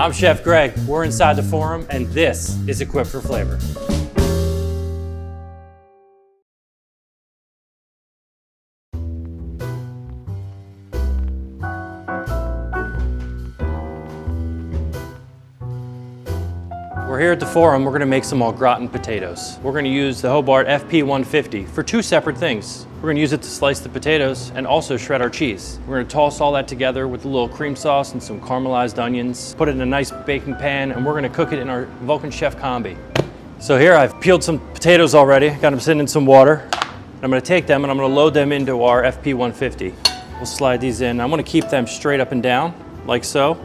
I'm Chef Greg, we're inside the forum, and this is Equipped for Flavor. We're here at the forum, we're gonna make some Au Gratin potatoes. We're gonna use the Hobart FP150 for two separate things. We're gonna use it to slice the potatoes and also shred our cheese. We're gonna toss all that together with a little cream sauce and some caramelized onions, put it in a nice baking pan, and we're gonna cook it in our Vulcan Chef Combi. So here I've peeled some potatoes already, got them sitting in some water. I'm gonna take them and I'm gonna load them into our FP150. We'll slide these in. I wanna keep them straight up and down, like so.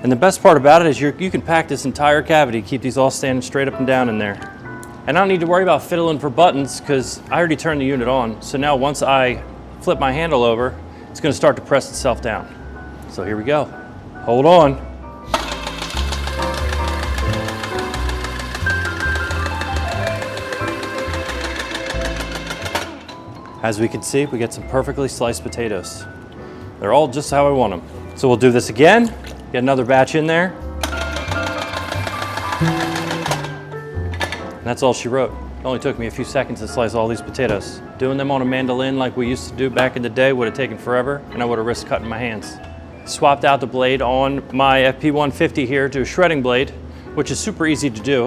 And the best part about it is you can pack this entire cavity, keep these all standing straight up and down in there. And I don't need to worry about fiddling for buttons because I already turned the unit on. So now once I flip my handle over, it's gonna start to press itself down. So here we go. Hold on. As we can see, we get some perfectly sliced potatoes. They're all just how I want them. So we'll do this again. Get another batch in there. And that's all she wrote. It only took me a few seconds to slice all these potatoes. Doing them on a mandolin like we used to do back in the day would have taken forever, and I would have risked cutting my hands. Swapped out the blade on my FP150 here to a shredding blade, which is super easy to do.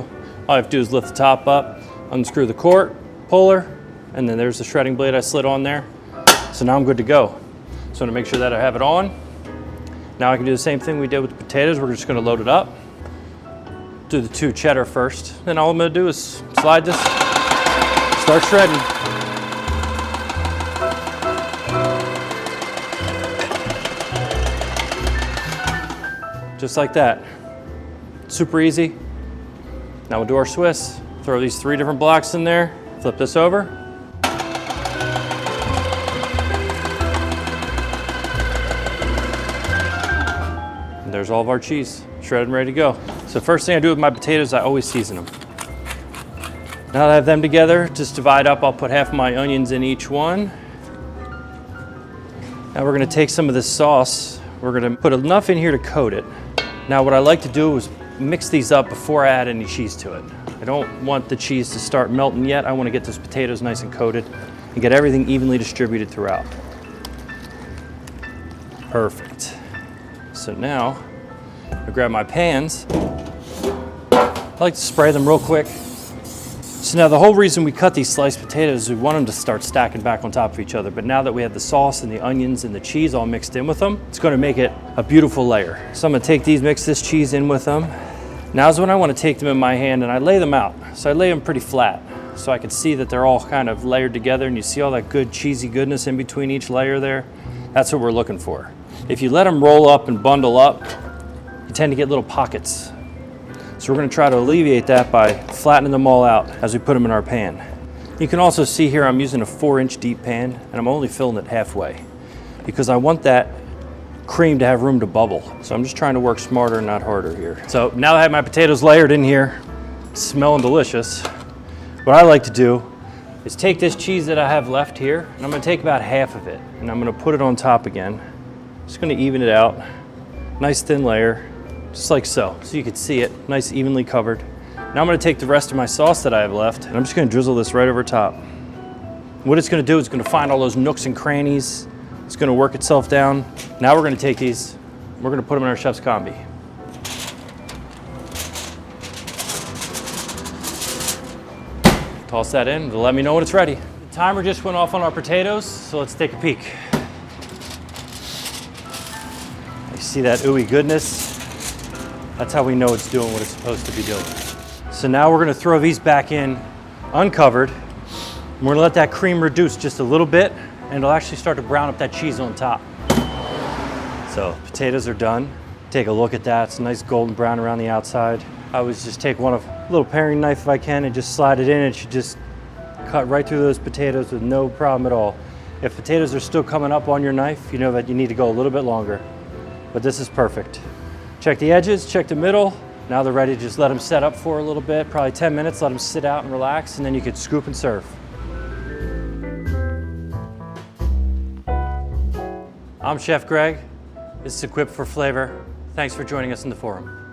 All I have to do is lift the top up, unscrew the cord, puller, and then there's the shredding blade I slid on there. So now I'm good to go. So I'm gonna make sure that I have it on. Now I can do the same thing we did with the potatoes. We're just gonna load it up. Do the two cheddar first. Then all I'm gonna do is slide this, start shredding. Just like that. Super easy. Now we'll do our Swiss. Throw these 3 different blocks in there, flip this over. There's all of our cheese, shredded and ready to go. So first thing I do with my potatoes, I always season them. Now that I have them together, just divide up, I'll put half my onions in each one. Now we're gonna take some of this sauce, we're gonna put enough in here to coat it. Now what I like to do is mix these up before I add any cheese to it. I don't want the cheese to start melting yet. I wanna get those potatoes nice and coated and get everything evenly distributed throughout. Perfect. So now, I grab my pans. I like to spray them real quick. So now the whole reason we cut these sliced potatoes is we want them to start stacking back on top of each other. But now that we have the sauce and the onions and the cheese all mixed in with them, it's gonna make it a beautiful layer. So I'm gonna take these, mix this cheese in with them. Now's when I wanna take them in my hand and I lay them out. So I lay them pretty flat so I can see that they're all kind of layered together and you see all that good cheesy goodness in between each layer there. That's what we're looking for. If you let them roll up and bundle up, you tend to get little pockets. So we're gonna try to alleviate that by flattening them all out as we put them in our pan. You can also see here I'm using a 4-inch deep pan and I'm only filling it halfway because I want that cream to have room to bubble. So I'm just trying to work smarter, not harder here. So now that I have my potatoes layered in here, smelling delicious, what I like to do is take this cheese that I have left here and I'm gonna take about half of it and I'm gonna put it on top again. Just gonna even it out. Nice thin layer, just like so. So you can see it, nice evenly covered. Now I'm gonna take the rest of my sauce that I have left and I'm just gonna drizzle this right over top. What it's gonna do is gonna find all those nooks and crannies. It's gonna work itself down. Now we're gonna take these, we're gonna put them in our Chef's Combi. Toss that in, let me know when it's ready. The timer just went off on our potatoes, so let's take a peek. See that ooey goodness? That's how we know it's doing what it's supposed to be doing. So now we're gonna throw these back in uncovered. And we're gonna let that cream reduce just a little bit and it'll actually start to brown up that cheese on top. So potatoes are done. Take a look at that. It's a nice golden brown around the outside. I always just take a little paring knife if I can and just slide it in. It should just cut right through those potatoes with no problem at all. If potatoes are still coming up on your knife, you know that you need to go a little bit longer. But this is perfect. Check the edges, check the middle. Now they're ready to just let them set up for a little bit, probably 10 minutes, let them sit out and relax, and then you can scoop and serve. I'm Chef Greg. This is Equipped for Flavor. Thanks for joining us in the forum.